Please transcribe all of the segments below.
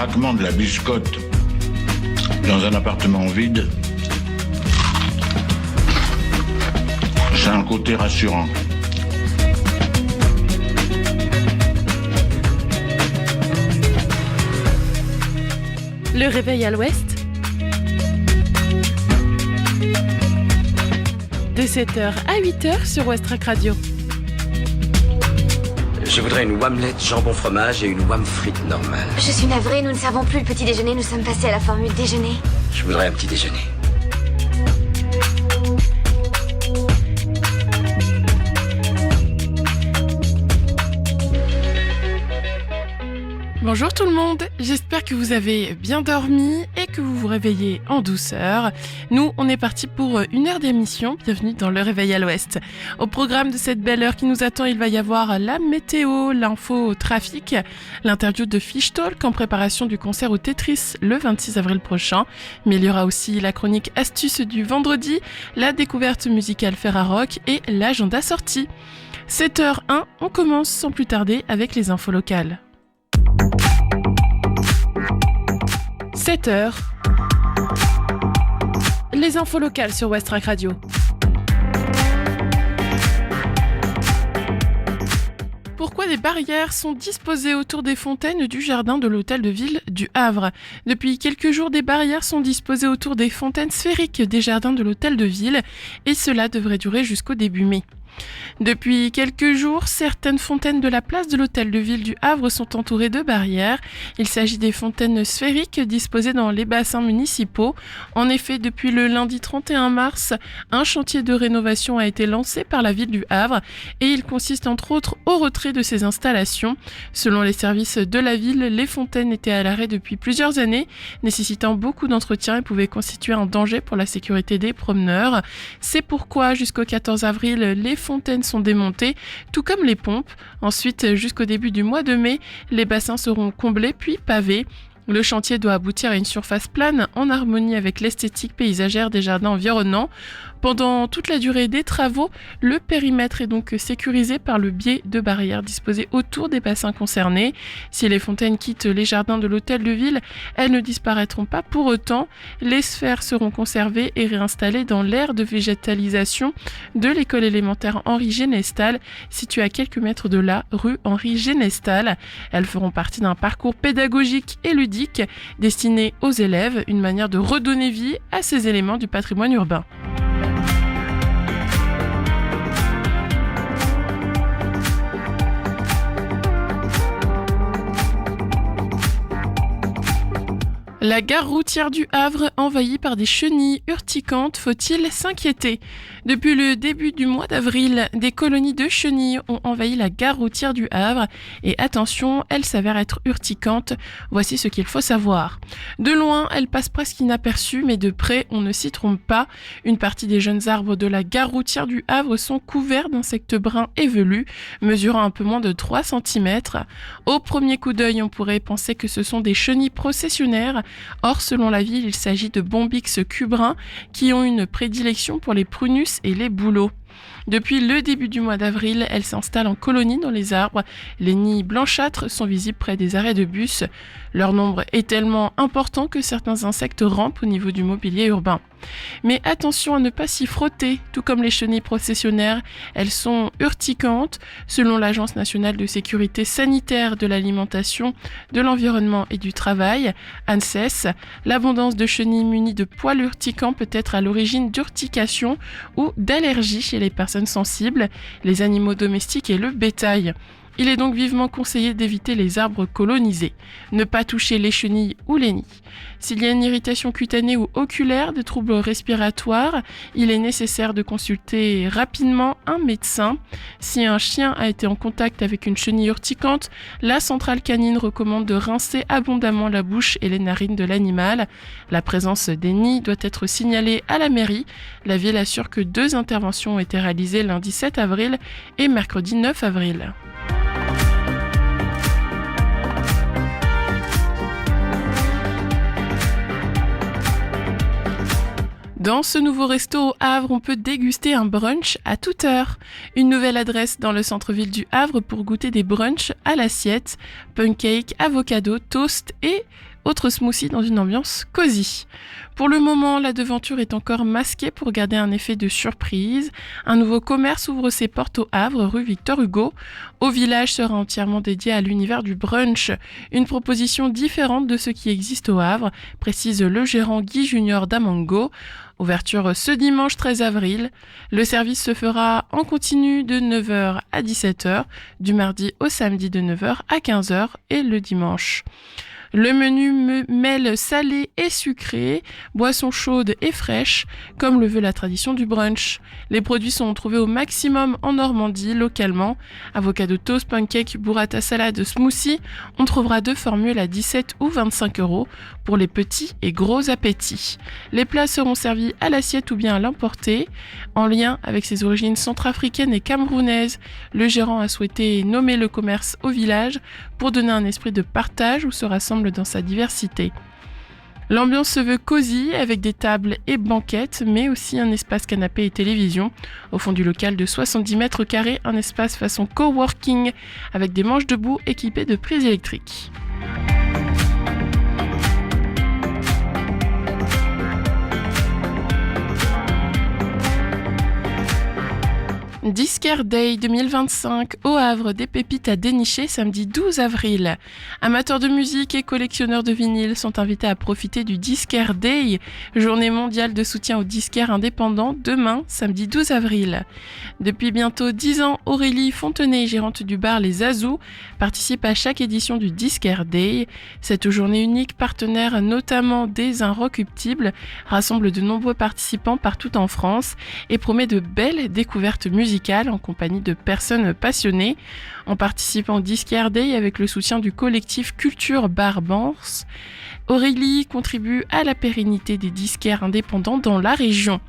craquement de la biscotte dans un appartement vide, c'est un côté rassurant. Le réveil à l'ouest, de 7h à 8h sur Westrack Radio. Je voudrais une omelette jambon fromage et une omelette frite normale. Je suis navrée, nous ne servons plus le petit déjeuner, nous sommes passés à la formule déjeuner. Je voudrais un petit déjeuner. Bonjour tout le monde, j'espère que vous avez bien dormi et que vous vous réveillez en douceur. Nous, on est parti pour une heure d'émission, bienvenue dans le Réveil à l'Ouest. Au programme de cette belle heure qui nous attend, il va y avoir la météo, l'info trafic, l'interview de Fish Talk en préparation du concert au Tetris le 26 avril prochain. Mais il y aura aussi la chronique astuce du vendredi, la découverte musicale Ferrarock et l'agenda sortie. 7h01, on commence sans plus tarder avec les infos locales. 7h. Les infos locales sur Westrack Radio. Pourquoi des barrières sont disposées autour des fontaines du jardin de l'hôtel de ville du Havre ? Depuis quelques jours, des barrières sont disposées autour des fontaines sphériques des jardins de l'hôtel de ville et cela devrait durer jusqu'au début mai. Depuis quelques jours, certaines fontaines de la place de l'hôtel de ville du Havre sont entourées de barrières. Il s'agit des fontaines sphériques disposées dans les bassins municipaux. En effet, depuis le lundi 31 mars, un chantier de rénovation a été lancé par la ville du Havre et il consiste entre autres au retrait de ces installations. Selon les services de la ville, les fontaines étaient à l'arrêt depuis plusieurs années, nécessitant beaucoup d'entretien et pouvaient constituer un danger pour la sécurité des promeneurs. C'est pourquoi jusqu'au 14 avril, les fontaines sont démontées, tout comme les pompes. Ensuite, jusqu'au début du mois de mai, les bassins seront comblés puis pavés. Le chantier doit aboutir à une surface plane en harmonie avec l'esthétique paysagère des jardins environnants. Pendant toute la durée des travaux, le périmètre est donc sécurisé par le biais de barrières disposées autour des bassins concernés. Si les fontaines quittent les jardins de l'hôtel de ville, elles ne disparaîtront pas pour autant. Les sphères seront conservées et réinstallées dans l'aire de végétalisation de l'école élémentaire Henri Genestal, située à quelques mètres de là, rue Henri Genestal. Elles feront partie d'un parcours pédagogique et ludique destiné aux élèves, une manière de redonner vie à ces éléments du patrimoine urbain. La gare routière du Havre envahie par des chenilles urticantes, faut-il s'inquiéter ? Depuis le début du mois d'avril, des colonies de chenilles ont envahi la gare routière du Havre et attention, elles s'avèrent être urticantes. Voici ce qu'il faut savoir. De loin, elles passent presque inaperçues, mais de près, on ne s'y trompe pas. Une partie des jeunes arbres de la gare routière du Havre sont couverts d'insectes bruns et velus, mesurant un peu moins de 3 cm. Au premier coup d'œil, on pourrait penser que ce sont des chenilles processionnaires. Or, selon la ville, il s'agit de Bombyx cubrins qui ont une prédilection pour les prunus et les bouleaux. Depuis le début du mois d'avril, elles s'installent en colonie dans les arbres. Les nids blanchâtres sont visibles près des arrêts de bus. Leur nombre est tellement important que certains insectes rampent au niveau du mobilier urbain. Mais attention à ne pas s'y frotter, tout comme les chenilles processionnaires, elles sont urticantes. Selon l'Agence nationale de sécurité sanitaire de l'alimentation, de l'environnement et du travail, ANSES, l'abondance de chenilles munies de poils urticants peut être à l'origine d'urtications ou d'allergies chez les personnes sensibles, les animaux domestiques et le bétail. Il est donc vivement conseillé d'éviter les arbres colonisés. Ne pas toucher les chenilles ou les nids. S'il y a une irritation cutanée ou oculaire, des troubles respiratoires, il est nécessaire de consulter rapidement un médecin. Si un chien a été en contact avec une chenille urticante, la centrale canine recommande de rincer abondamment la bouche et les narines de l'animal. La présence des nids doit être signalée à la mairie. La ville assure que 2 interventions ont été réalisées lundi 7 avril et mercredi 9 avril. Dans ce nouveau resto au Havre, on peut déguster un brunch à toute heure. Une nouvelle adresse dans le centre-ville du Havre pour goûter des brunchs à l'assiette, pancakes, avocado, toast et autre smoothie dans une ambiance cosy. Pour le moment, la devanture est encore masquée pour garder un effet de surprise. Un nouveau commerce ouvre ses portes au Havre, rue Victor Hugo. Au village sera entièrement dédié à l'univers du brunch, une proposition différente de ce qui existe au Havre, précise le gérant Guy Junior d'Amango. Ouverture ce dimanche 13 avril. Le service se fera en continu de 9h à 17h, du mardi au samedi de 9h à 15h et le dimanche. Le menu mêle salé et sucré, boissons chaudes et fraîches, comme le veut la tradition du brunch. Les produits sont trouvés au maximum en Normandie, localement. Avocado toast, pancake, burrata salade, smoothie. On trouvera 2 formules à 17 ou 25 € pour les petits et gros appétits. Les plats seront servis à l'assiette ou bien à l'emporter. En lien avec ses origines centrafricaines et camerounaises, le gérant a souhaité nommer le commerce au village pour donner un esprit de partage où se rassemble dans sa diversité. L'ambiance se veut cosy avec des tables et banquettes, mais aussi un espace canapé et télévision. Au fond du local de 70 mètres carrés, un espace façon coworking avec des manches debout équipées de prises électriques. Disquaire Day 2025 au Havre, des pépites à dénicher samedi 12 avril. Amateurs de musique et collectionneurs de vinyles sont invités à profiter du Disquaire Day, journée mondiale de soutien aux disquaires indépendants, demain, samedi 12 avril. Depuis bientôt 10 ans, Aurélie Fontenay, gérante du bar Les Azous, participe à chaque édition du Disquaire Day. Cette journée unique, partenaire notamment des Inrecuptibles, rassemble de nombreux participants partout en France et promet de belles découvertes musicales en compagnie de personnes passionnées. En participant au Disquaire Day avec le soutien du collectif Culture Bar Bans, Aurélie contribue à la pérennité des disquaires indépendants dans la région.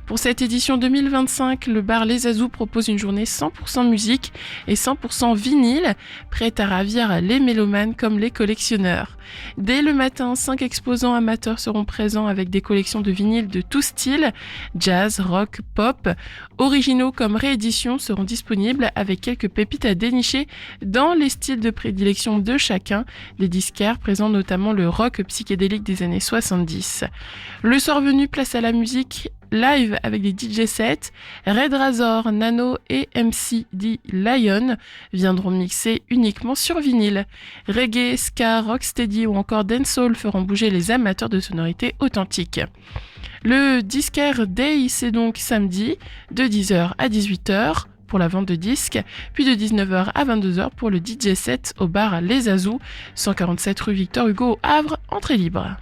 Pour cette édition 2025, le bar Les Azous propose une journée 100% musique et 100% vinyle, prête à ravir les mélomanes comme les collectionneurs. Dès le matin, 5 exposants amateurs seront présents avec des collections de vinyles de tout style, jazz, rock, pop. Originaux comme rééditions seront disponibles avec quelques pépites à dénicher dans les styles de prédilection de chacun. Les disquaires présentent notamment le rock psychédélique des années 70. Le soir venu, place à la musique live avec des DJ sets. Red Razor, Nano et MC Lion viendront mixer uniquement sur vinyle. Reggae, ska, rocksteady ou encore dancehall feront bouger les amateurs de sonorités authentiques. Le Disquaire Day, c'est donc samedi de 10h à 18h pour la vente de disques, puis de 19h à 22h pour le DJ set au bar Les Azous, 147 rue Victor Hugo au Havre, entrée libre.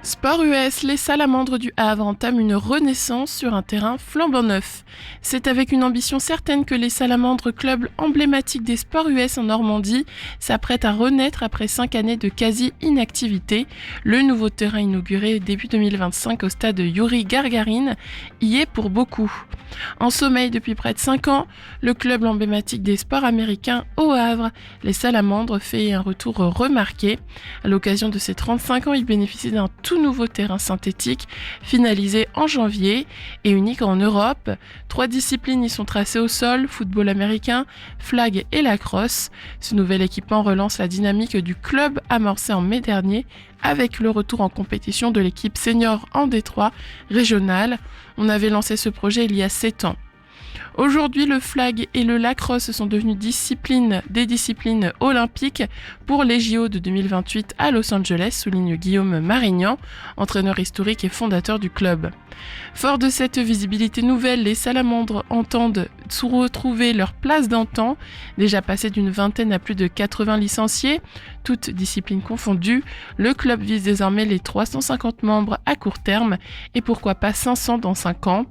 Sport US, les Salamandres du Havre entament une renaissance sur un terrain flambant neuf. C'est avec une ambition certaine que les Salamandres, club emblématique des sports US en Normandie, s'apprêtent à renaître après 5 années de quasi-inactivité. Le nouveau terrain inauguré début 2025 au stade Youri Gagarin y est pour beaucoup. En sommeil depuis près de 5 ans, le club emblématique des sports américains au Havre, les Salamandres, fait un retour remarqué. À l'occasion de ses 35 ans, il bénéficie d'un tout nouveau terrain synthétique, finalisé en janvier et unique en Europe. 3 disciplines y sont tracées au sol, football américain, flag et lacrosse. Ce nouvel équipement relance la dynamique du club amorcé en mai dernier avec le retour en compétition de l'équipe senior en Détroit régionale. On avait lancé ce projet il y a 7 ans. Aujourd'hui, le flag et le lacrosse sont devenus des disciplines olympiques pour les JO de 2028 à Los Angeles, souligne Guillaume Marignan, entraîneur historique et fondateur du club. Fort de cette visibilité nouvelle, les Salamandres entendent retrouver leur place d'antan, déjà passé d'une vingtaine à plus de 80 licenciés, toutes disciplines confondues. Le club vise désormais les 350 membres à court terme et pourquoi pas 500 dans 5 ans.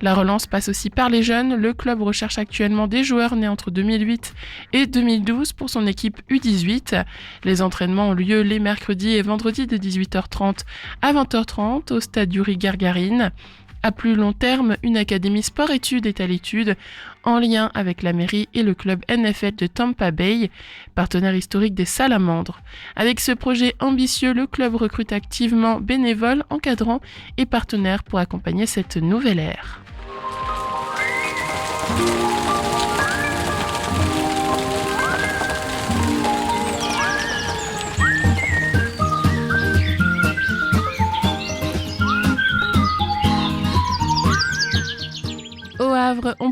La relance passe aussi par les jeunes. Le club recherche actuellement des joueurs nés entre 2008 et 2012 pour son équipe U18. Les entraînements ont lieu les mercredis et vendredis de 18h30 à 20h30 au stade Youri Gagarin. À plus long terme, une académie sport-études est à l'étude en lien avec la mairie et le club NFL de Tampa Bay, partenaire historique des Salamandres. Avec ce projet ambitieux, le club recrute activement bénévoles, encadrants et partenaires pour accompagner cette nouvelle ère.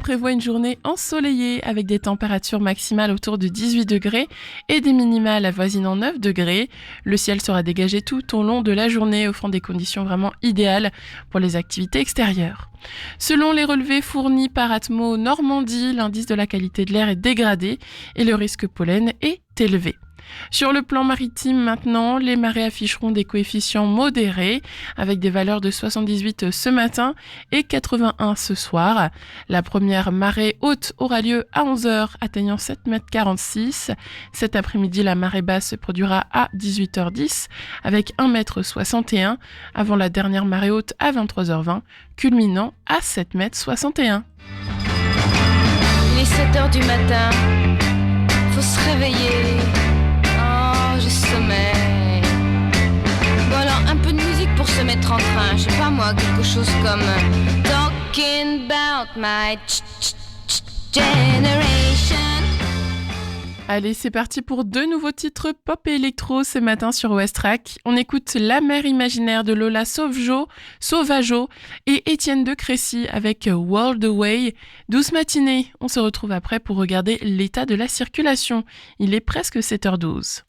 prévoit une journée ensoleillée avec des températures maximales autour de 18 degrés et des minimales avoisinant 9 degrés. Le ciel sera dégagé tout au long de la journée, offrant des conditions vraiment idéales pour les activités extérieures. Selon les relevés fournis par Atmo Normandie, l'indice de la qualité de l'air est dégradé et le risque pollen est élevé. Sur le plan maritime maintenant, les marées afficheront des coefficients modérés avec des valeurs de 78 ce matin et 81 ce soir. La première marée haute aura lieu à 11h atteignant 7,46 m. Cet après-midi, la marée basse se produira à 18h10 avec 1,61 m avant la dernière marée haute à 23h20, culminant à 7,61 m. Il est 7h du matin, faut se réveiller. J'ai sommeil. Bon alors, un peu de musique pour se mettre en train. Je sais pas moi, quelque chose comme Talking about my generation. Allez, c'est parti pour 2 nouveaux titres pop et électro ce matin sur Westrack. On écoute La mer imaginaire de Lola Sauvageau et Étienne de Crécy avec World Away. Douce matinée, on se retrouve après pour regarder l'état de la circulation. Il est presque 7h12.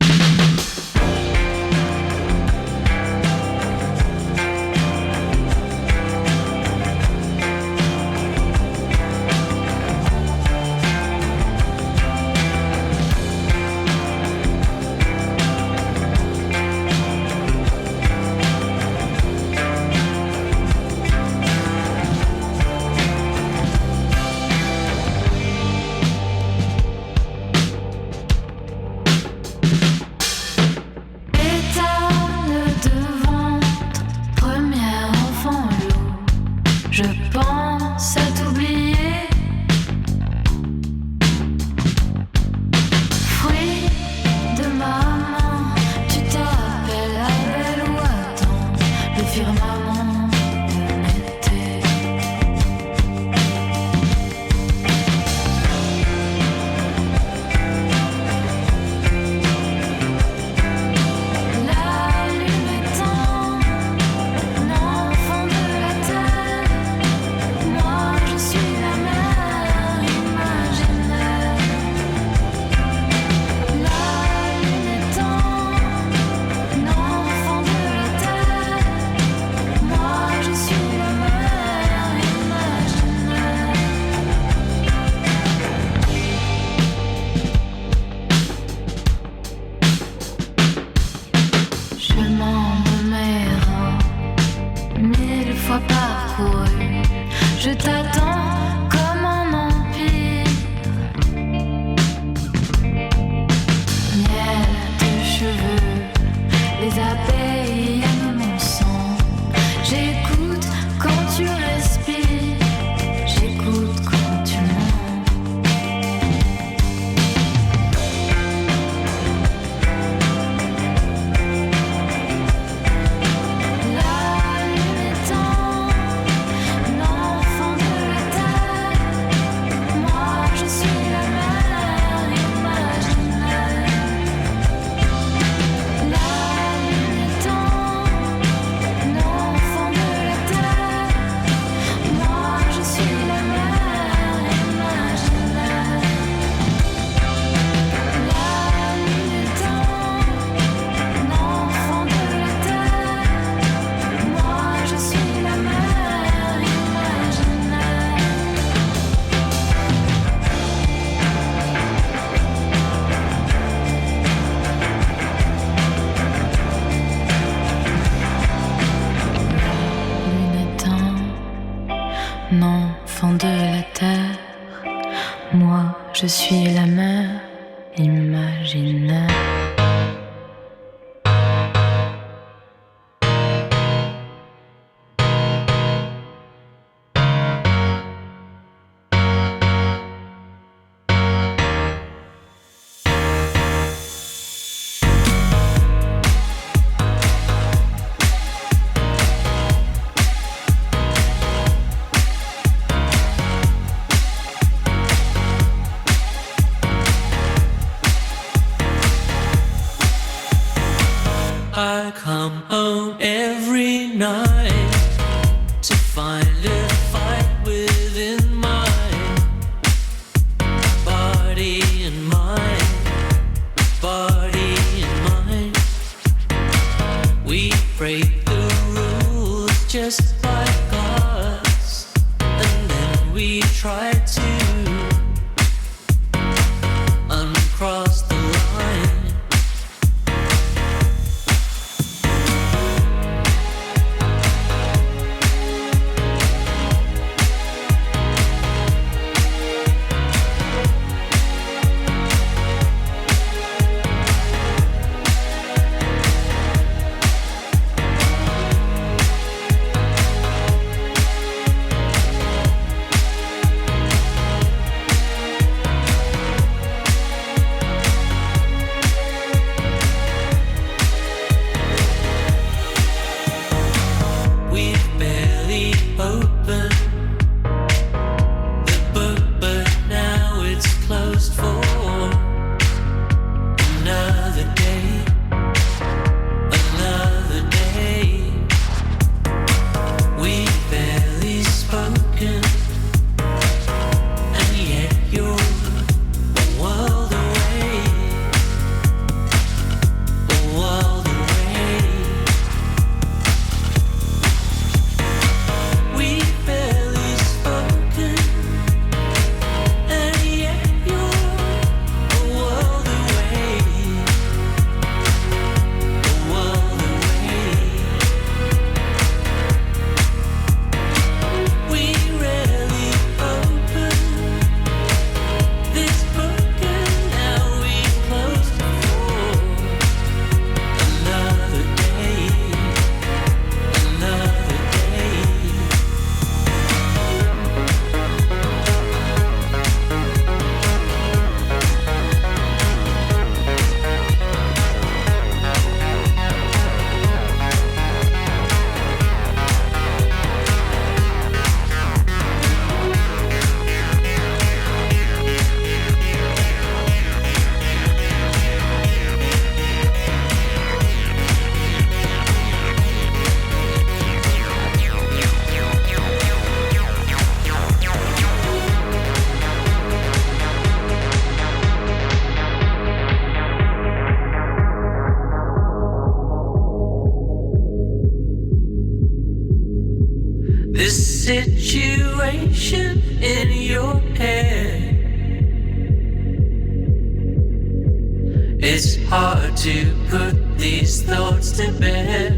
Je t'attends comme un empire. Miel de cheveux, les abeilles aiment mon sang. J'écoute quand tu respires, j'écoute quand tu mens. La lune étant l'enfant de la terre, moi je suis la mer imaginaire. La lune étant l'enfant de la terre, moi je suis la mer imaginaire. La lune étant l'enfant de la terre, moi je suis la mer imaginaire. Lune étant l'enfant de la terre, moi je suis la mer imaginaire. to put these thoughts to bed.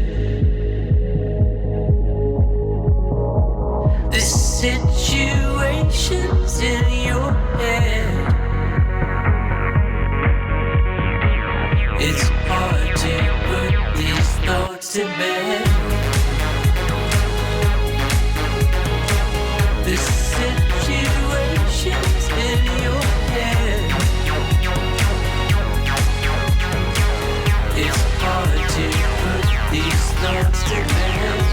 The situation's in your head. It's hard to put these thoughts to bed. The situation's in your head. It's hard to put these thoughts to bed.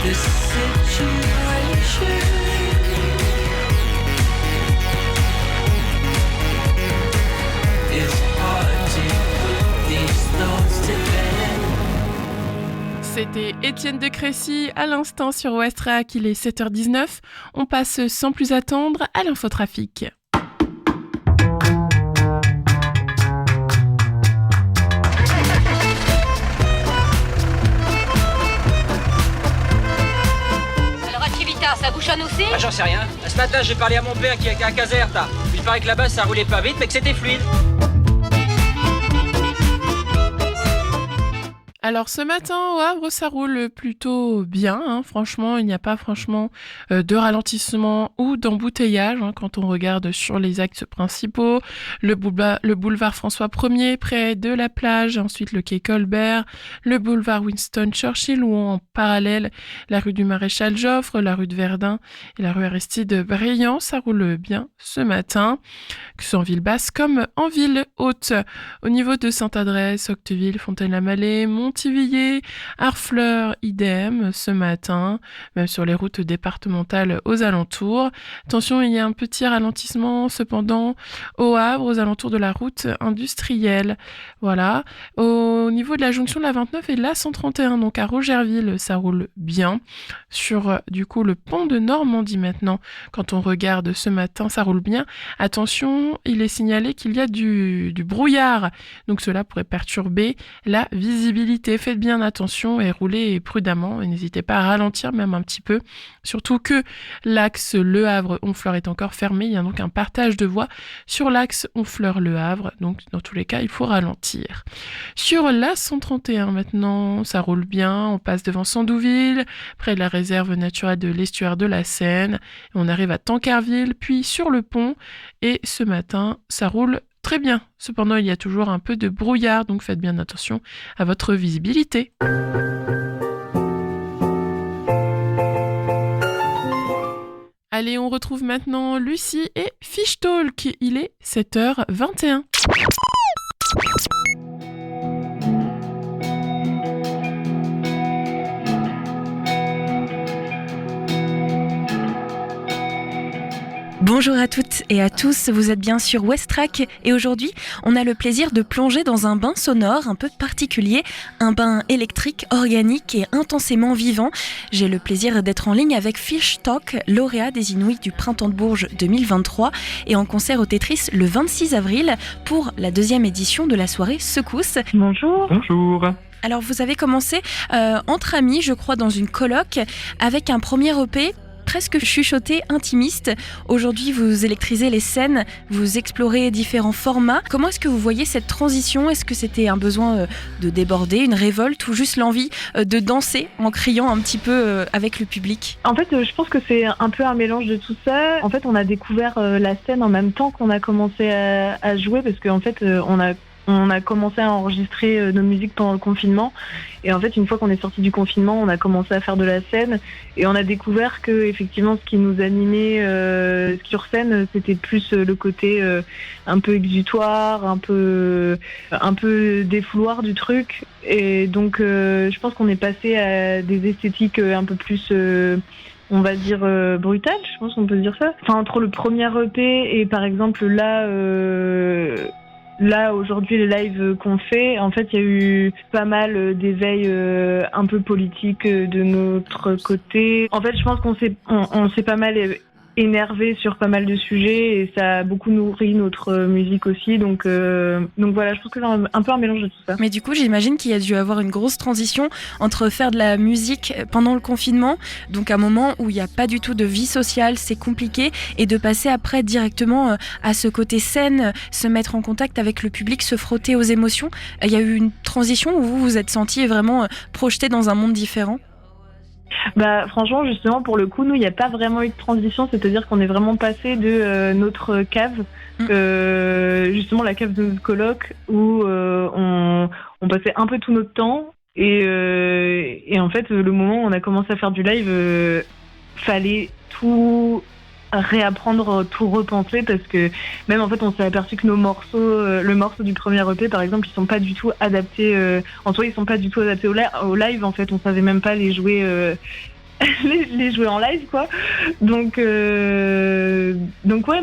The situation. It's hard to put these thoughts to bed. C'était Étienne de Crécy à l'instant sur Westrack, il est 7h19. On passe sans plus attendre à l'infotrafic. Alors Activita, ça bouchonne aussi? Ah, j'en sais rien. Ce matin, j'ai parlé à mon père qui est à Caserta. Il paraît que là-bas, ça roulait pas vite, mais que c'était fluide. Alors ce matin au Havre, ça roule plutôt bien, hein. Franchement, il n'y a pas de ralentissement ou d'embouteillage hein, quand on regarde sur les axes principaux. Le boulevard François 1er près de la plage, ensuite le quai Colbert, le boulevard Winston Churchill où en parallèle la rue du Maréchal Joffre, la rue de Verdun et la rue Aristide Briand, ça roule bien ce matin, que ce soit en ville basse comme en ville haute. Au niveau de Sainte-Adresse, Octeville, Fontaine-la-Mallée, Montivilliers, Harfleur, idem ce matin, même sur les routes départementales aux alentours. Attention, il y a un petit ralentissement cependant au Havre, aux alentours de la route industrielle. Voilà. Au niveau de la jonction de la 29 et de la 131, donc à Rogerville, ça roule bien. Sur du coup le pont de Normandie maintenant, quand on regarde ce matin, ça roule bien. Attention, il est signalé qu'il y a du brouillard, donc cela pourrait perturber la visibilité. Faites bien attention et roulez prudemment et n'hésitez pas à ralentir même un petit peu. Surtout que l'axe Le Havre-Honfleur est encore fermé. Il y a donc un partage de voies sur l'axe Honfleur-Le Havre. Donc dans tous les cas, il faut ralentir. Sur la 131 maintenant, ça roule bien. On passe devant Sandouville, près de la réserve naturelle de l'estuaire de la Seine. On arrive à Tancarville, puis sur le pont. Et ce matin, ça roule très bien. Cependant, il y a toujours un peu de brouillard, donc faites bien attention à votre visibilité. Allez, on retrouve maintenant Lucie et Fish Talk. Il est 7h21. Bonjour à toutes et à tous, vous êtes bien sur Westrack et aujourd'hui on a le plaisir de plonger dans un bain sonore un peu particulier, un bain électrique, organique et intensément vivant. J'ai le plaisir d'être en ligne avec Fish Talk, lauréat des Inouïs du Printemps de Bourges 2023 et en concert au Tetris le 26 avril pour la deuxième édition de la soirée Secousse. Bonjour. Bonjour. Alors vous avez commencé entre amis, je crois, dans une coloc avec un premier EP presque chuchoté, intimiste. Aujourd'hui, vous électrisez les scènes, vous explorez différents formats. Comment est-ce que vous voyez cette transition ? Est-ce que c'était un besoin de déborder, une révolte ou juste l'envie de danser en criant un petit peu avec le public ? En fait, je pense que c'est un peu un mélange de tout ça. En fait, on a découvert la scène en même temps qu'on a commencé à jouer parce qu'en fait, on a commencé à enregistrer nos musiques pendant le confinement. Et en fait, une fois qu'on est sorti du confinement, on a commencé à faire de la scène. Et on a découvert que, effectivement, ce qui nous animait sur scène, c'était plus le côté un peu exutoire, un peu défouloir du truc. Et donc, je pense qu'on est passé à des esthétiques un peu plus... on va dire brutale, je pense qu'on peut dire ça. Enfin, entre le premier EP et par exemple là, aujourd'hui, les lives qu'on fait, en fait, il y a eu pas mal d'éveils un peu politiques de notre côté. En fait, je pense qu'on s'est pas mal énervé sur pas mal de sujets et ça a beaucoup nourri notre musique aussi. Donc voilà, je trouve que c'est un peu un mélange de tout ça. Mais du coup, j'imagine qu'il y a dû avoir une grosse transition entre faire de la musique pendant le confinement, donc un moment où il n'y a pas du tout de vie sociale, c'est compliqué, et de passer après directement à ce côté scène, se mettre en contact avec le public, se frotter aux émotions. Il y a eu une transition où vous vous êtes senti vraiment projeté dans un monde différent? Bah franchement, justement, pour le coup, nous, il n'y a pas vraiment eu de transition, c'est-à-dire qu'on est vraiment passé de notre cave, justement la cave de notre coloc, où on passait un peu tout notre temps, et en fait, le moment où on a commencé à faire du live, fallait tout réapprendre, tout repenser, parce que même en fait on s'est aperçu que nos morceaux, le morceau du premier EP par exemple, ils sont pas du tout adaptés, en soi ils sont pas du tout adaptés au live, en fait on savait même pas les jouer les jouer en live quoi. Donc ouais,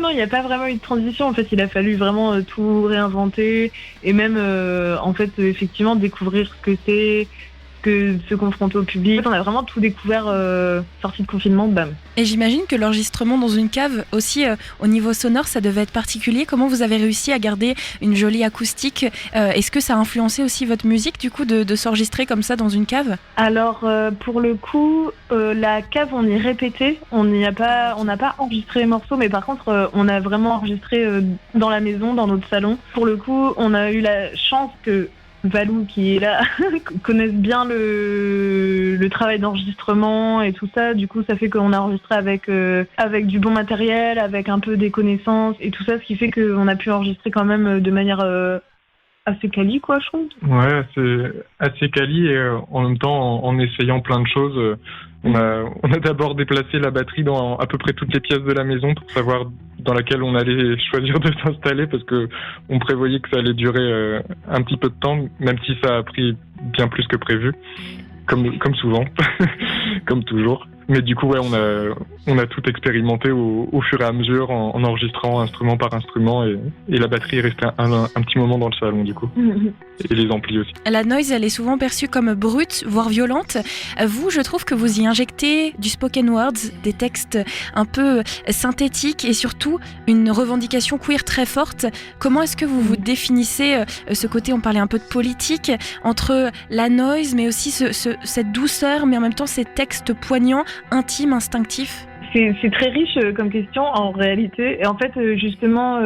non, il n'y a pas vraiment eu de transition, en fait il a fallu vraiment tout réinventer, et même en fait effectivement découvrir ce que c'est, que se confronter au public. En fait, on a vraiment tout découvert sortie de confinement, bam. Et j'imagine que l'enregistrement dans une cave aussi, au niveau sonore, ça devait être particulier. Comment vous avez réussi à garder une jolie acoustique? Est-ce que ça a influencé aussi votre musique, du coup, de s'enregistrer comme ça dans une cave? Alors, pour le coup, la cave, on y répétait. On n'a pas enregistré les morceaux, mais par contre, on a vraiment enregistré dans la maison, dans notre salon. Pour le coup, on a eu la chance que Valou qui est là connaissent bien le travail d'enregistrement et tout ça. Du coup, ça fait qu'on a enregistré avec du bon matériel, avec un peu des connaissances et tout ça, ce qui fait qu'on a pu enregistrer quand même de manière assez quali, quoi, je trouve. Ouais, c'est assez quali, et en même temps, en essayant plein de choses, on a d'abord déplacé la batterie dans à peu près toutes les pièces de la maison pour savoir dans laquelle on allait choisir de s'installer, parce que on prévoyait que ça allait durer un petit peu de temps, même si ça a pris bien plus que prévu, comme souvent, comme toujours. Mais du coup, ouais, on a tout expérimenté au fur et à mesure, en enregistrant instrument par instrument, et la batterie est restée un petit moment dans le salon, du coup. Et les amplis aussi. La noise, elle est souvent perçue comme brute, voire violente. Vous, je trouve que vous y injectez du spoken words, des textes un peu synthétiques, et surtout une revendication queer très forte. Comment est-ce que vous vous définissez ce côté, on parlait un peu de politique, entre la noise, mais aussi cette douceur, mais en même temps ces textes poignants, intimes, instinctifs? C'est très riche comme question en réalité, et en fait justement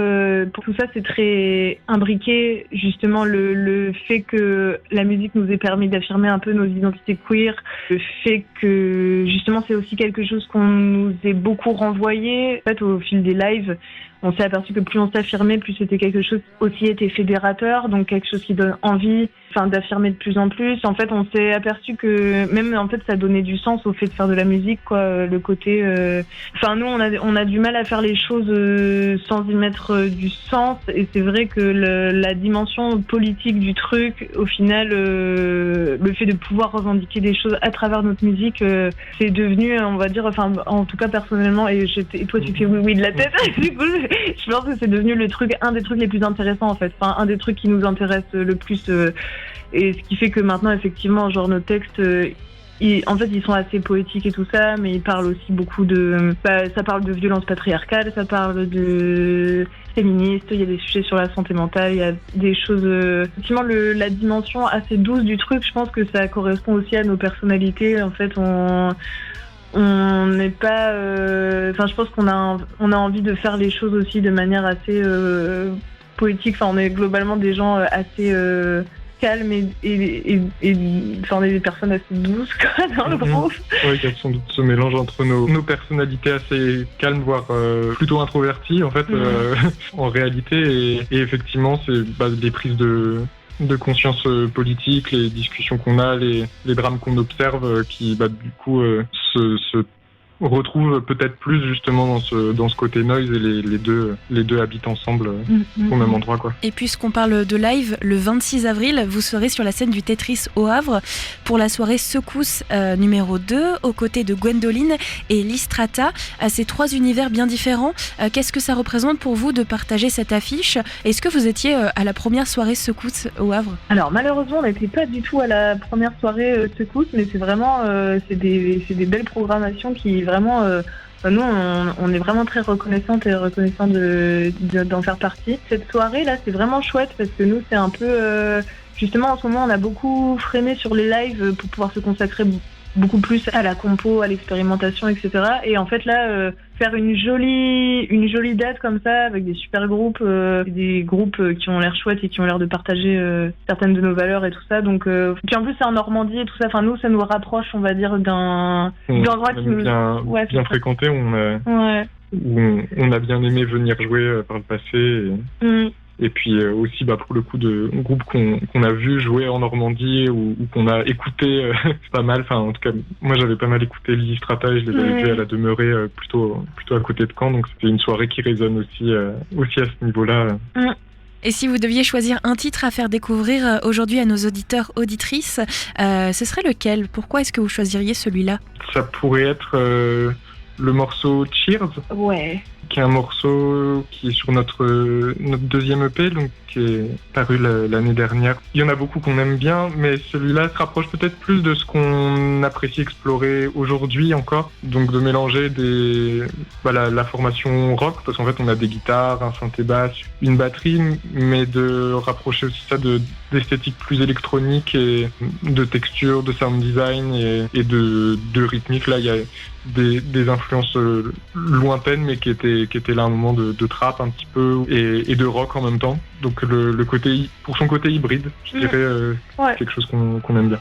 pour tout ça c'est très imbriqué, justement le fait que la musique nous ait permis d'affirmer un peu nos identités queer, le fait que justement c'est aussi quelque chose qu'on nous ait beaucoup renvoyé. En fait, au fil des lives, on s'est aperçu que plus on s'affirmait, plus c'était quelque chose aussi était fédérateur, donc quelque chose qui donne envie, d'affirmer de plus en plus. En fait, on s'est aperçu que même en fait ça donnait du sens au fait de faire de la musique, quoi. Le côté, nous on a du mal à faire les choses sans y mettre du sens, et c'est vrai que la dimension politique du truc, au final, le fait de pouvoir revendiquer des choses à travers notre musique, c'est devenu, on va dire, en tout cas personnellement, et toi tu fais oui de la tête. Du coup, je pense que c'est devenu un des trucs les plus intéressants, en fait. Un des trucs qui nous intéresse le plus. Et ce qui fait que maintenant, effectivement, genre nos textes, ils sont assez poétiques et tout ça, mais ils parlent aussi beaucoup ça parle de violence patriarcale, ça parle de féministe, il y a des sujets sur la santé mentale, il y a des choses... Effectivement, la dimension assez douce du truc, je pense que ça correspond aussi à nos personnalités. En fait, on n'est pas... je pense qu'on a envie de faire les choses aussi de manière assez poétique. On est globalement des gens assez... calme et on est des personnes assez douces, quoi, dans le groupe. Oui, il y a sans doute ce mélange entre nos personnalités assez calmes, voire plutôt introverties, en fait, en réalité. Et effectivement, c'est des prises de conscience politique, les discussions qu'on a, les drames qu'on observe, qui du coup se retrouvent peut-être plus justement dans ce côté noise, et les deux habitent ensemble au même endroit, quoi. Et puisqu'on parle de live, le 26 avril, vous serez sur la scène du Tetris au Havre pour la soirée Secousse numéro 2, aux côtés de Gwendoline et Listrata. Ces trois univers bien différents, qu'est-ce que ça représente pour vous de partager cette affiche? Est-ce que vous étiez à la première soirée Secousse au Havre? Alors malheureusement, on n'était pas du tout à la première soirée Secousse, mais c'est vraiment c'est des belles programmations qui vraiment Nous, on est vraiment très reconnaissantes et reconnaissants d'en faire partie. Cette soirée là, c'est vraiment chouette parce que nous, c'est un peu justement en ce moment, on a beaucoup freiné sur les lives pour pouvoir se consacrer beaucoup plus à la compo, à l'expérimentation, etc. Et en fait là, faire une jolie date comme ça avec des super groupes, des groupes qui ont l'air chouettes et qui ont l'air de partager certaines de nos valeurs et tout ça. Donc puis en plus c'est en Normandie et tout ça. Enfin nous ça nous rapproche, on va dire, d'un endroit qui nous bien fréquenté. On a bien aimé venir jouer par le passé. Et puis aussi pour le coup de groupes qu'on a vu jouer en Normandie ou qu'on a écouté pas mal. Enfin en tout cas moi j'avais pas mal écouté Lily Strata et je les avais vus à la Demeurée plutôt à côté de Caen, donc c'était une soirée qui résonne aussi à ce niveau-là. Et si vous deviez choisir un titre à faire découvrir aujourd'hui à nos auditeurs, auditrices, ce serait lequel ? Pourquoi est-ce que vous choisiriez celui-là ? Ça pourrait être le morceau Cheers. Ouais. Qui est un morceau qui est sur notre deuxième EP, donc qui est paru l'année dernière. Il y en a beaucoup qu'on aime bien, mais celui-là se rapproche peut-être plus de ce qu'on apprécie explorer aujourd'hui encore. Donc de mélanger la formation rock, parce qu'en fait on a des guitares, un synthé basse, une batterie, mais de rapprocher aussi ça d'esthétique plus électronique et de texture, de sound design et de rythmique. Là il y a des influences lointaines, mais qui étaient là à un moment de trap un petit peu et de rock en même temps. Donc le côté, pour son côté hybride, je dirais quelque chose qu'on aime bien.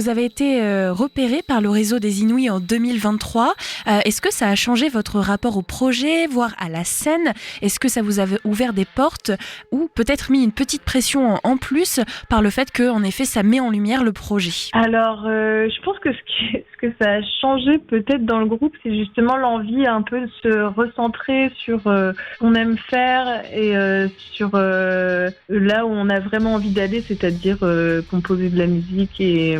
vous avez été repéré par le réseau des Inouïs en 2023. Est-ce que ça a changé votre rapport au projet, voire à la scène ? Est-ce que ça vous a ouvert des portes ou peut-être mis une petite pression en plus par le fait que, en effet, ça met en lumière le projet ? Alors, je pense que ce que ça a changé peut-être dans le groupe, c'est justement l'envie un peu de se recentrer sur ce qu'on aime faire et sur là où on a vraiment envie d'aller, c'est-à-dire composer de la musique et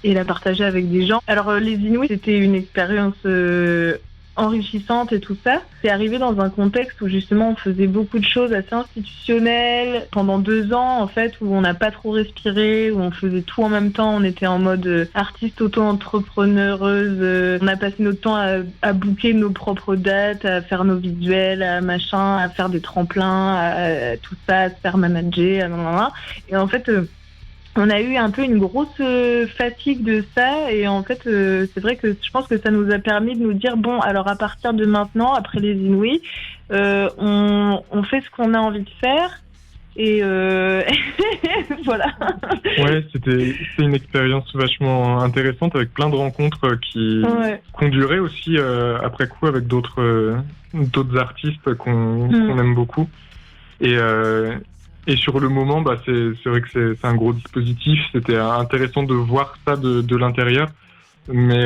la partager avec des gens. Alors, les Inouïs, c'était une expérience enrichissante et tout ça. C'est arrivé dans un contexte où justement on faisait beaucoup de choses assez institutionnelles pendant 2 ans en fait, où on n'a pas trop respiré, où on faisait tout en même temps. On était en mode artiste auto-entrepreneureuse. On a passé notre temps à booker nos propres dates, à faire nos visuels, à machin, à faire des tremplins, à tout ça, à se faire manager, et en fait on a eu un peu une grosse fatigue de ça et en fait c'est vrai que je pense que ça nous a permis de nous dire bon alors à partir de maintenant après les Inouïs on fait ce qu'on a envie de faire et voilà. Ouais, c'était une expérience vachement intéressante avec plein de rencontres qui ont duré aussi après coup avec d'autres artistes qu'on aime beaucoup et sur le moment, c'est vrai que c'est un gros dispositif. C'était intéressant de voir ça de l'intérieur, mais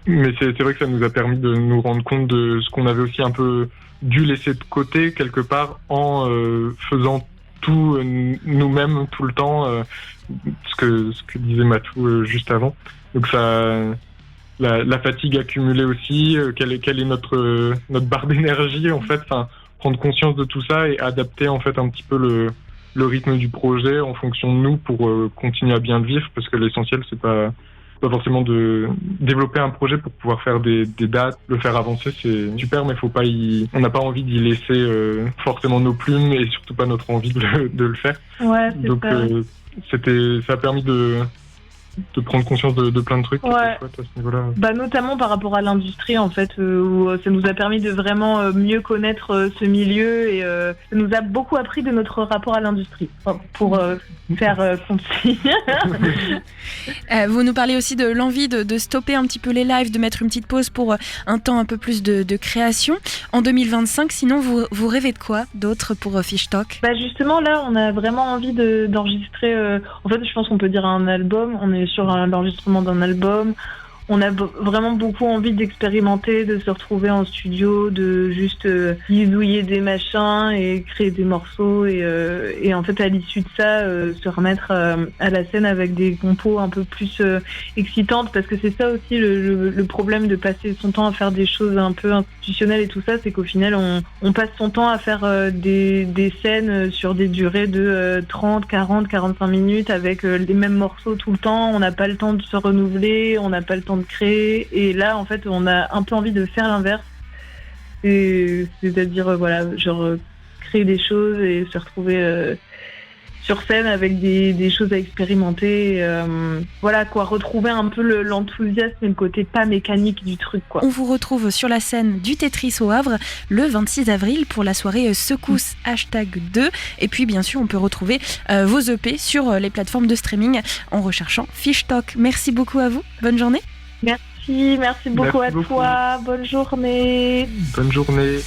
c'est vrai que ça nous a permis de nous rendre compte de ce qu'on avait aussi un peu dû laisser de côté quelque part en faisant tout nous-mêmes tout le temps, ce que disait Matou juste avant. Donc ça, la fatigue accumulée aussi, quelle est notre barre d'énergie en fait. Enfin, prendre conscience de tout ça et adapter en fait un petit peu le rythme du projet en fonction de nous pour continuer à bien le vivre, parce que l'essentiel c'est pas forcément de développer un projet pour pouvoir faire des dates, le faire avancer, c'est super, mais on n'a pas envie d'y laisser forcément nos plumes et surtout pas notre envie de le faire. Ouais, c'est donc ça a permis de prendre conscience de plein de trucs. Ouais. Chouette à ce niveau-là. Notamment par rapport à l'industrie en fait, où ça nous a permis de vraiment mieux connaître ce milieu et ça nous a beaucoup appris de notre rapport à l'industrie, pour faire concis. Vous nous parlez aussi de l'envie de stopper un petit peu les lives, de mettre une petite pause pour un temps un peu plus de création. En 2025, sinon vous rêvez de quoi d'autre pour Fish Talk ? Justement là, on a vraiment envie d'enregistrer, en fait je pense qu'on peut dire un album, on est sur l'enregistrement d'un album. On a vraiment beaucoup envie d'expérimenter, de se retrouver en studio, de juste bidouiller des machins et créer des morceaux et en fait à l'issue de ça se remettre à la scène avec des compos un peu plus excitantes, parce que c'est ça aussi le problème de passer son temps à faire des choses un peu institutionnelles et tout ça, c'est qu'au final on passe son temps à faire des scènes sur des durées de 30, 40, 45 minutes avec les mêmes morceaux tout le temps. On n'a pas le temps de se renouveler, on n'a pas le temps de créer, et là en fait on a un peu envie de faire l'inverse, c'est-à-dire créer des choses et se retrouver sur scène avec des choses à expérimenter, retrouver un peu l'enthousiasme et le côté pas mécanique du truc quoi. On vous retrouve sur la scène du Tetris au Havre le 26 avril pour la soirée Secousse #2, et puis bien sûr on peut retrouver vos EP sur les plateformes de streaming en recherchant Fish Talk. Merci beaucoup à vous, bonne journée. Merci beaucoup à toi, bonne journée. Bonne journée.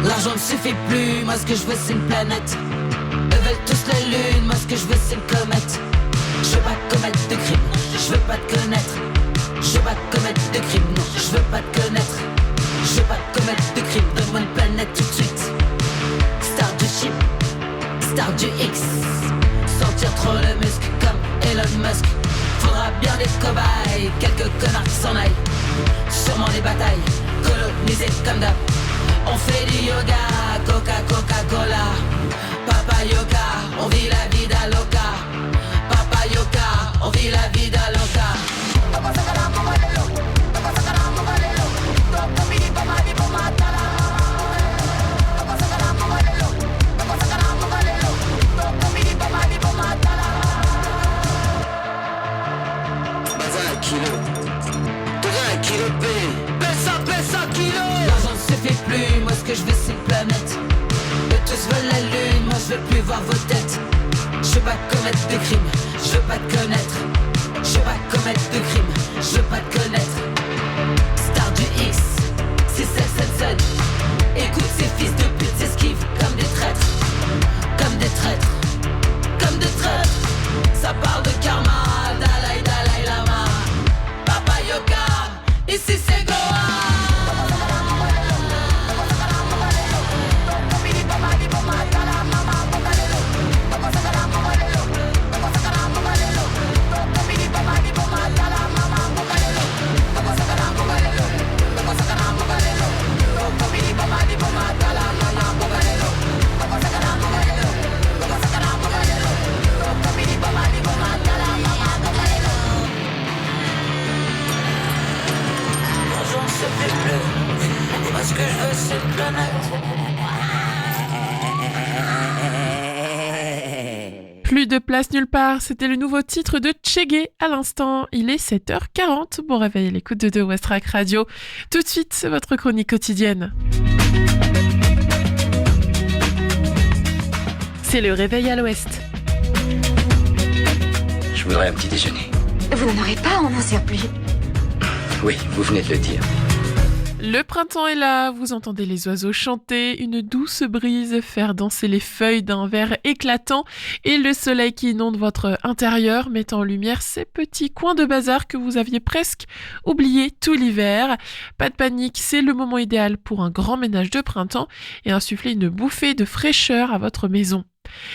L'argent ne suffit plus, moi ce que je veux c'est une planète. Eux veulent tous la lune, moi ce que je veux c'est une comète. Je veux pas commettre de crime, je veux pas te connaître. Je veux pas commettre de crime, non, je veux pas te connaître. Je veux pas commettre de crime, donne-moi une planète tout de suite. Star du chip, star du X. Sentir trop le muscle comme Elon Musk. Faudra bien des cobayes, quelques connards qui s'en aillent. Sûrement des batailles, colonisées comme d'hab. On fait du yoga, Coca-Cola. Papa Yoga, on vit la vida loca. Papa Yoga, on vit la vida loca. veux plus voir vos têtes. Je veux pas commettre de crimes, je veux pas te connaître. Je veux pas commettre de crimes, je veux pas te connaître. Star du X, c'est Sen. Écoute ces fils de pute s'esquivent comme des traîtres. Comme des traîtres, comme des traîtres. Ça parle de karma, Dalai Lama. Papa Yoga, ici c'est Goa. Ce que je veux, c'est une planète. Plus de place nulle part, c'était le nouveau titre de Tchégué à l'instant. Il est 7h40. Bon réveil à l'écoute de Westrack Radio. Tout de suite, c'est votre chronique quotidienne. C'est le réveil à l'ouest. Je voudrais un petit déjeuner. Vous n'en aurez pas, on n'en sert plus. Oui, vous venez de le dire. Le printemps est là, vous entendez les oiseaux chanter, une douce brise faire danser les feuilles d'un vert éclatant et le soleil qui inonde votre intérieur, mettant en lumière ces petits coins de bazar que vous aviez presque oubliés tout l'hiver. Pas de panique, c'est le moment idéal pour un grand ménage de printemps et insuffler une bouffée de fraîcheur à votre maison.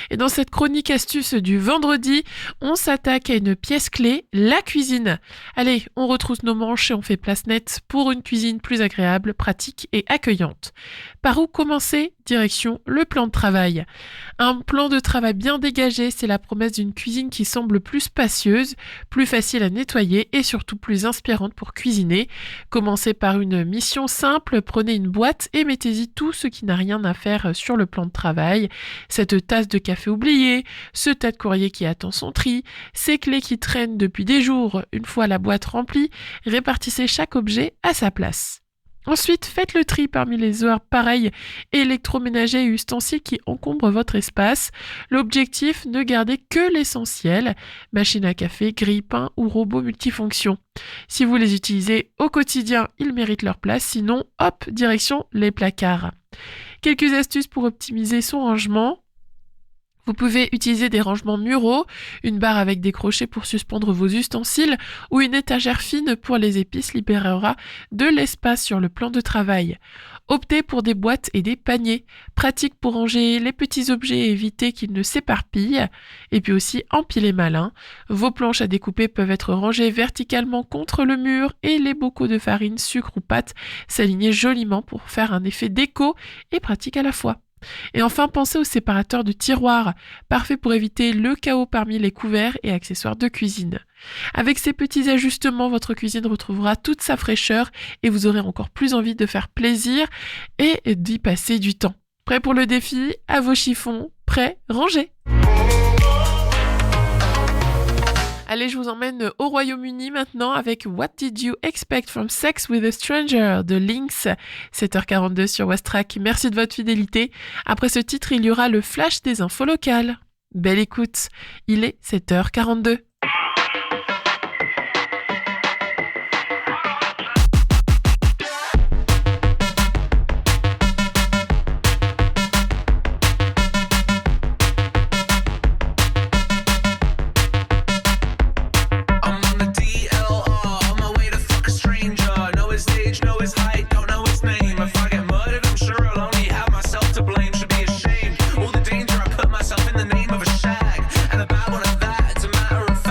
Et dans cette chronique astuce du vendredi, on s'attaque à une pièce clé, la cuisine. Allez, on retrousse nos manches et on fait place nette pour une cuisine plus agréable, pratique et accueillante. Par où commencer ? Direction le plan de travail. Un plan de travail bien dégagé, c'est la promesse d'une cuisine qui semble plus spacieuse, plus facile à nettoyer et surtout plus inspirante pour cuisiner. Commencez par une mission simple, prenez une boîte et mettez-y tout ce qui n'a rien à faire sur le plan de travail. Cette tasse de café oubliée, ce tas de courrier qui attend son tri, ces clés qui traînent depuis des jours. Une fois la boîte remplie, répartissez chaque objet à sa place. Ensuite, faites le tri parmi les appareils électroménagers et ustensiles qui encombrent votre espace. L'objectif, ne gardez que l'essentiel, machine à café, grille-pain ou robot multifonction. Si vous les utilisez au quotidien, ils méritent leur place, sinon, hop, direction les placards. Quelques astuces pour optimiser son rangement. Vous pouvez utiliser des rangements muraux, une barre avec des crochets pour suspendre vos ustensiles ou une étagère fine pour les épices libérera de l'espace sur le plan de travail. Optez pour des boîtes et des paniers, pratiques pour ranger les petits objets et éviter qu'ils ne s'éparpillent. Et puis aussi empiler malin. Vos planches à découper peuvent être rangées verticalement contre le mur et les bocaux de farine, sucre ou pâte s'aligner joliment pour faire un effet déco et pratique à la fois. Et enfin, pensez au séparateur de tiroirs, parfait pour éviter le chaos parmi les couverts et accessoires de cuisine. Avec ces petits ajustements, votre cuisine retrouvera toute sa fraîcheur et vous aurez encore plus envie de faire plaisir et d'y passer du temps. Prêt pour le défi ? À vos chiffons, prêts, rangés. Allez, je vous emmène au Royaume-Uni maintenant avec What Did You Expect from Sex with a Stranger de Lynx. 7h42 sur Westrack. Merci de votre fidélité. Après ce titre, il y aura le flash des infos locales. Belle écoute. Il est 7h42. All the danger I put myself in the name of a shag. And a bad one at that, as a matter of fact.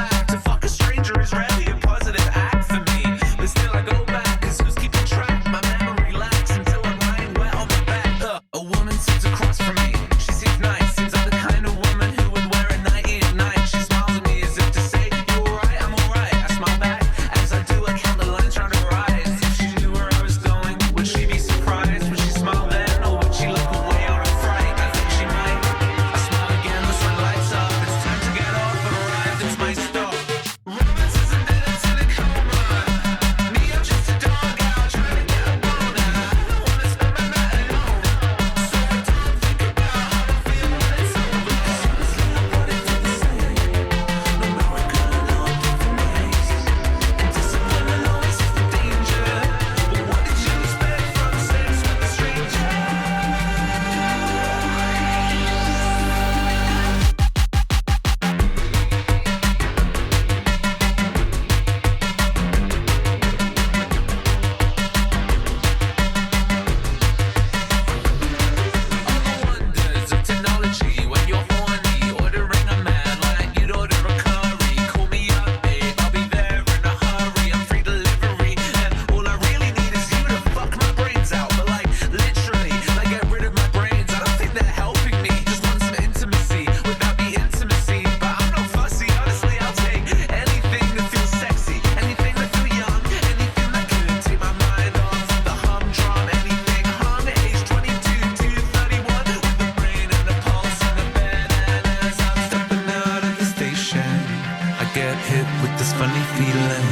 hit with this funny feeling.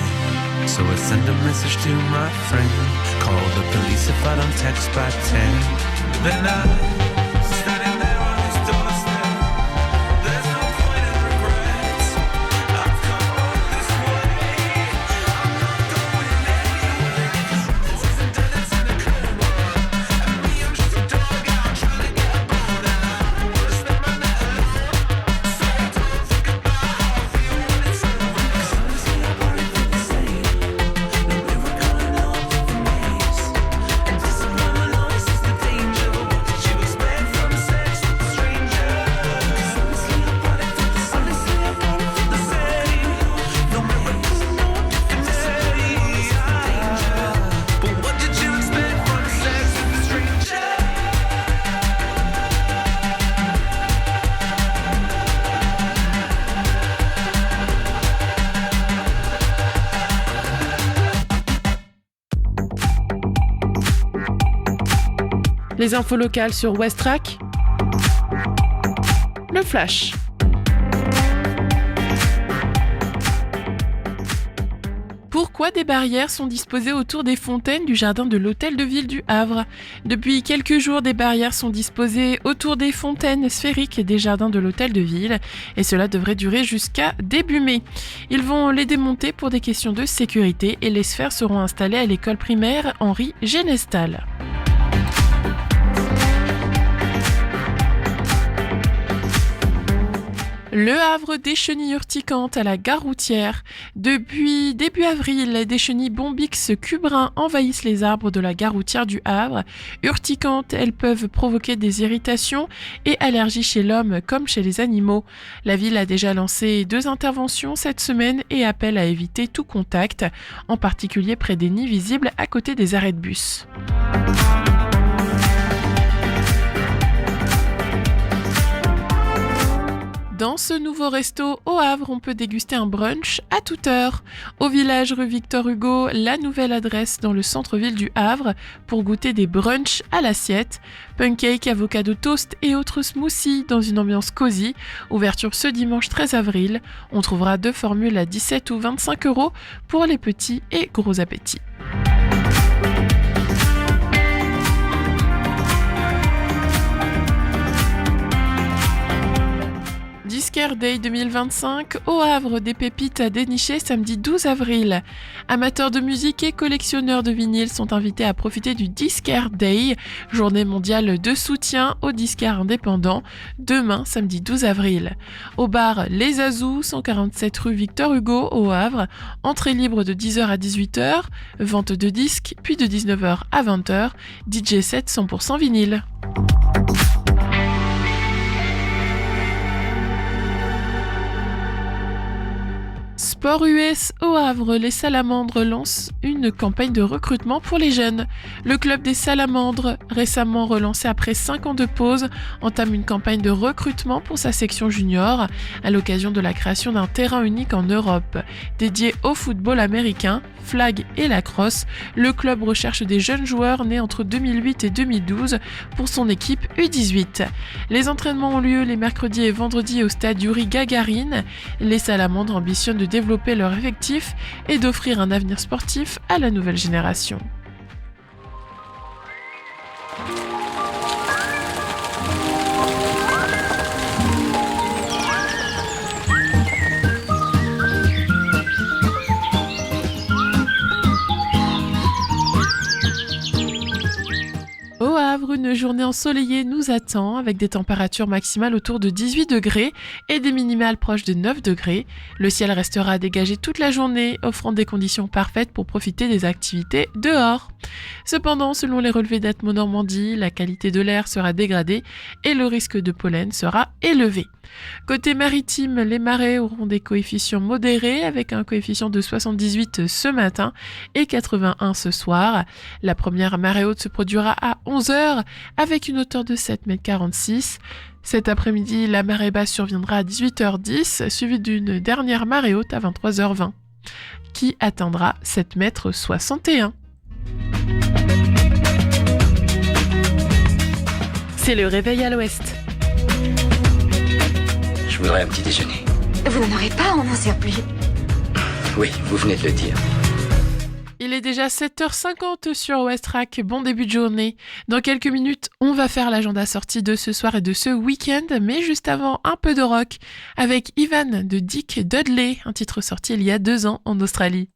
So I send a message to my friend. Call the police if I don't text by 10. Then I standing there on his doorstep. There's no point in regrets. I've come all this way. I'm not going anywhere. This isn't death, it's in the club. And me, I'm just a dog out trying to get bored. And I wanna spend my night alone. So I don't think about how I feel when it's over. 'Cause honestly, I worry for the same. No miracle, I know I'm for maze. And this alone always is the danger. But what did you expect from sex with a stranger? 'Cause honestly, I brought it for the same. No miracle, I know I'm for maze. But what did you expect from sex with a stranger? Les infos locales sur Westrack. Le flash. Pourquoi des barrières sont disposées autour des fontaines du jardin de l'hôtel de ville du Havre ? Depuis quelques jours, des barrières sont disposées autour des fontaines sphériques des jardins de l'hôtel de ville et cela devrait durer jusqu'à début mai. Ils vont les démonter pour des questions de sécurité et les sphères seront installées à l'école primaire Henri Genestal. Le Havre, des chenilles urticantes à la gare routière. Depuis début avril, des chenilles Bombix cubrins envahissent les arbres de la gare routière du Havre. Urticantes, elles peuvent provoquer des irritations et allergies chez l'homme comme chez les animaux. La ville a déjà lancé 2 interventions cette semaine et appelle à éviter tout contact, en particulier près des nids visibles à côté des arrêts de bus. Dans ce nouveau resto au Havre, on peut déguster un brunch à toute heure. Au village rue Victor Hugo, la nouvelle adresse dans le centre-ville du Havre pour goûter des brunchs à l'assiette. Pancake, avocado toast et autres smoothies dans une ambiance cosy. Ouverture ce dimanche 13 avril. On trouvera 2 formules à 17 ou 25 € pour les petits et gros appétits. Disquaire Day 2025, au Havre, des pépites à dénicher samedi 12 avril. Amateurs de musique et collectionneurs de vinyles sont invités à profiter du Disquaire Day, journée mondiale de soutien aux disquaires indépendants, demain samedi 12 avril. Au bar Les Azous, 147 rue Victor Hugo, au Havre, entrée libre de 10h à 18h, vente de disques, puis de 19h à 20h, DJ set 100% vinyle. Sport US au Havre, les Salamandres lancent une campagne de recrutement pour les jeunes. Le club des Salamandres, récemment relancé après 5 ans de pause, entame une campagne de recrutement pour sa section junior à l'occasion de la création d'un terrain unique en Europe. Dédié au football américain, flag et lacrosse, le club recherche des jeunes joueurs nés entre 2008 et 2012 pour son équipe U18. Les entraînements ont lieu les mercredis et vendredis au stade Yuri Gagarin. Les Salamandres ambitionnent de développer leur effectif et d'offrir un avenir sportif à la nouvelle génération. Au Havre, une journée ensoleillée nous attend avec des températures maximales autour de 18 degrés et des minimales proches de 9 degrés. Le ciel restera dégagé toute la journée, offrant des conditions parfaites pour profiter des activités dehors. Cependant, selon les relevés d'Atmo Normandie, la qualité de l'air sera dégradée et le risque de pollen sera élevé. Côté maritime, les marées auront des coefficients modérés avec un coefficient de 78 ce matin et 81 ce soir. La première marée haute se produira à 11h avec une hauteur de 7,46 m. Cet après-midi, la marée basse surviendra à 18h10, suivie d'une dernière marée haute à 23h20, qui atteindra 7,61 m. C'est le réveil à l'ouest. Je voudrais un petit déjeuner. Vous n'en aurez pas, on n'en sert plus. Oui, vous venez de le dire. Il est déjà 7h50 sur Westrack, bon début de journée. Dans quelques minutes, on va faire l'agenda sortie de ce soir et de ce week-end, mais juste avant, un peu de rock, avec Ivan de Dick Dudley, un titre sorti il y a 2 ans en Australie.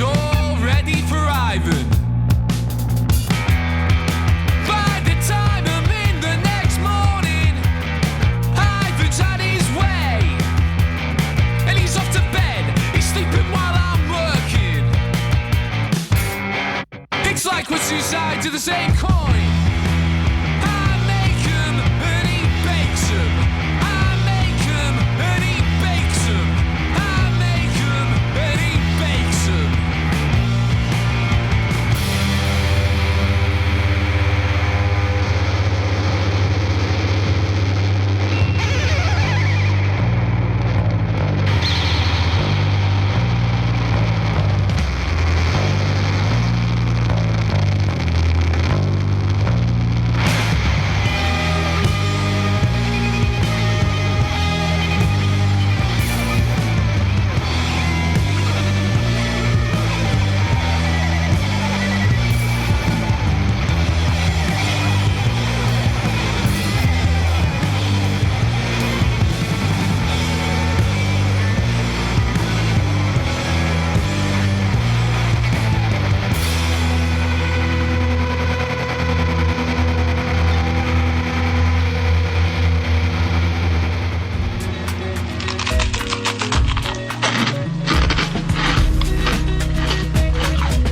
All ready for Ivan. By the time I'm in the next morning, Ivan's had his way, and he's off to bed. He's sleeping while I'm working. It's like we're two sides of the same coin. I make 'em and he bakes 'em. I make 'em and he bakes 'em. I make 'em and he bakes 'em.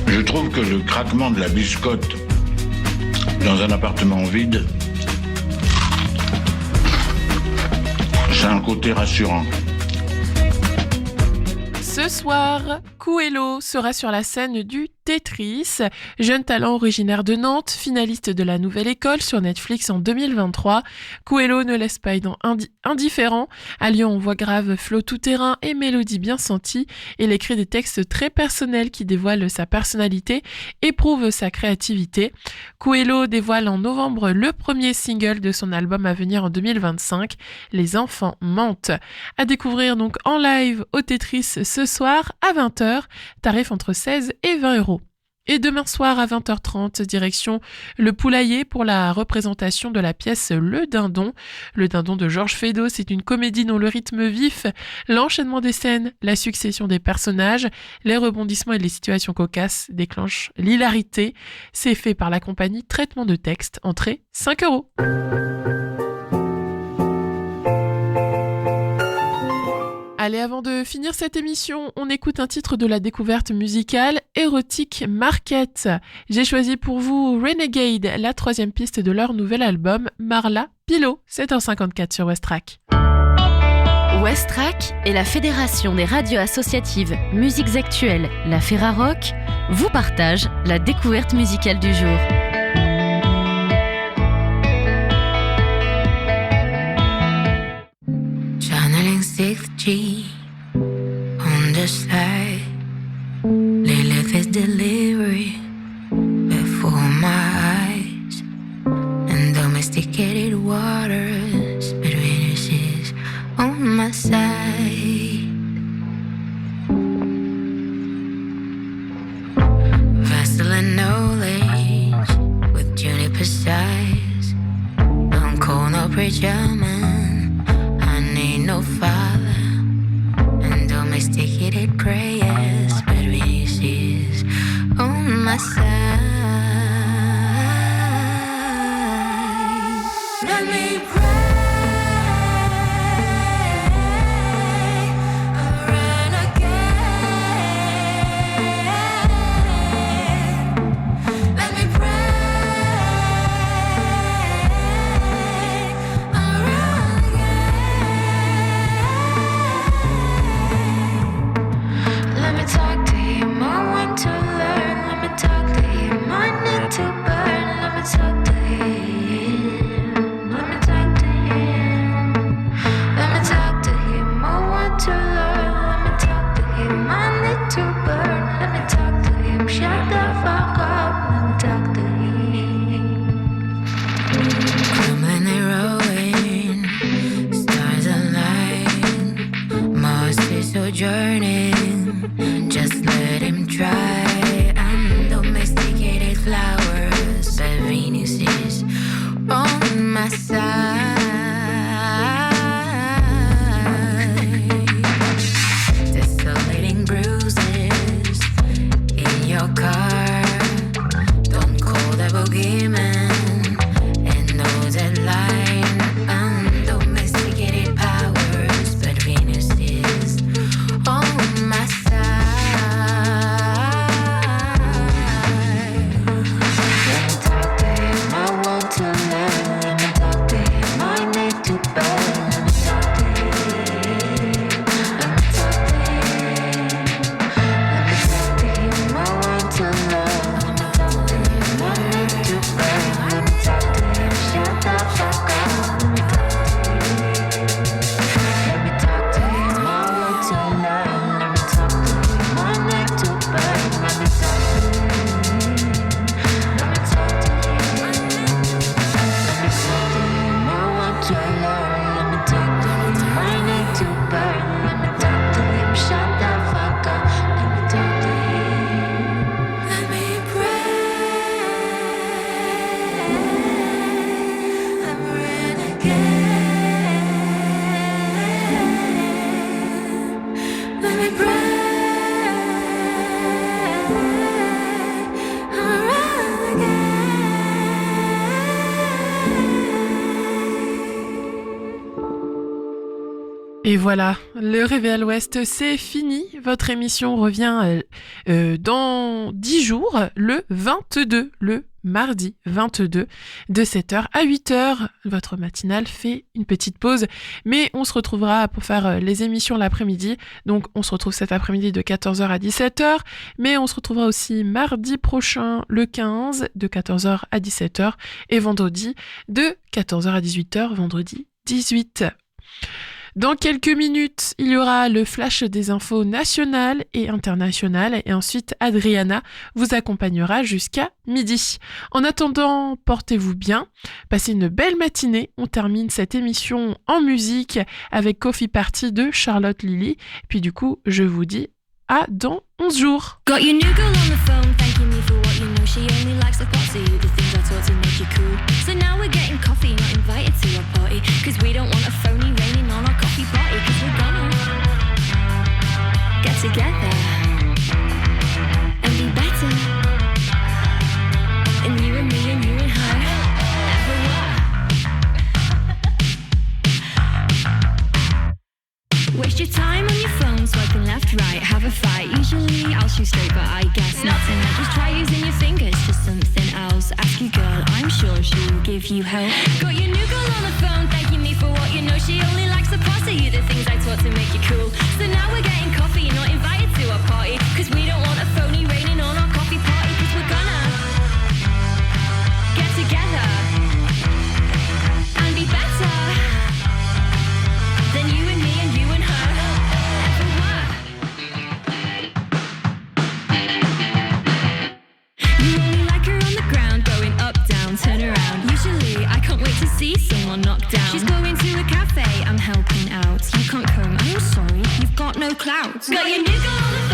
Je trouve que le craquement de la biscotte dans un appartement vide, c'est un côté rassurant. Ce soir, Coelho sera sur la scène du Tetris, jeune talent originaire de Nantes, finaliste de la Nouvelle École sur Netflix en 2023. Coelho ne laisse pas indifférent, alliant voix grave, flow tout-terrain et mélodie bien sentie. Il écrit des textes très personnels qui dévoilent sa personnalité et prouvent sa créativité. Coelho dévoile en novembre le premier single de son album à venir en 2025, Les enfants mentent. À découvrir donc en live au Tetris ce soir à 20h, tarif entre 16 et 20 €. Et demain soir à 20h30, direction le Poulailler pour la représentation de la pièce Le Dindon. Le Dindon de Georges Feydeau, c'est une comédie dont le rythme vif, l'enchaînement des scènes, la succession des personnages, les rebondissements et les situations cocasses déclenchent l'hilarité. C'est fait par la compagnie Traitement de Texte, entrée 5 €. Allez, avant de finir cette émission, on écoute un titre de la découverte musicale Erotic Market. J'ai choisi pour vous Renegade, la 3e piste de leur nouvel album Marla Pilot, 7h54 sur Westrack. Westrack et la Fédération des radios associatives Musiques Actuelles, la Ferrarock, vous partagent la découverte musicale du jour. Channeling 6G on the side, Lilith's delivery before my eyes, and domesticated waters between us is on my side. Vaseline knowledge with juniper precise. Don't call no preacher man. I need no father. And domesticated prayers. But Venus is on my side. Let me pray. Et voilà, le Réveil à l'Ouest, c'est fini. Votre émission revient dans 10 jours, le 22, le mardi 22, de 7h à 8h. Votre matinale fait une petite pause, mais on se retrouvera pour faire les émissions l'après-midi. Donc on se retrouve cet après-midi de 14h à 17h, mais on se retrouvera aussi mardi prochain, le 15, de 14h à 17h, et vendredi de 14h à 18h, vendredi 18. Dans quelques minutes, il y aura le flash des infos nationales et internationales et ensuite Adriana vous accompagnera jusqu'à midi. En attendant, portez-vous bien, passez une belle matinée. On termine cette émission en musique avec Coffee Party de Charlotte Lily. Puis du coup, je vous dis à dans 11 jours. Got your new girl on the phone, thanking me for what you know. She only likes the party, the things I taught to make you cool. So now we're getting coffee, not invited to your party, cause we don't want a phony raining on our coffee party, cause we're gonna get together and be better than you and me and you and her ever were. Waste your time on your phone, swiping left, right, have a fight. Usually I'll shoot straight, but I guess not tonight. Just try using your fingers for something else. Ask your girl, I'm sure she'll give you help. Got your new girl on the phone, thanking me for what you know. She only likes the party, the things I taught to make you cool. So now we're getting coffee, not invited to our party, cause we don't want a phony raining on our coffee party, cause we're gonna get together and be better than you and me and you and her ever were. You only like her on the ground, going up, down, turn around. Usually I can't wait to see someone knocked down. She's going to a cafe, I'm helping out. You can't come, I'm sorry, you've got no clout. Got your new girl on the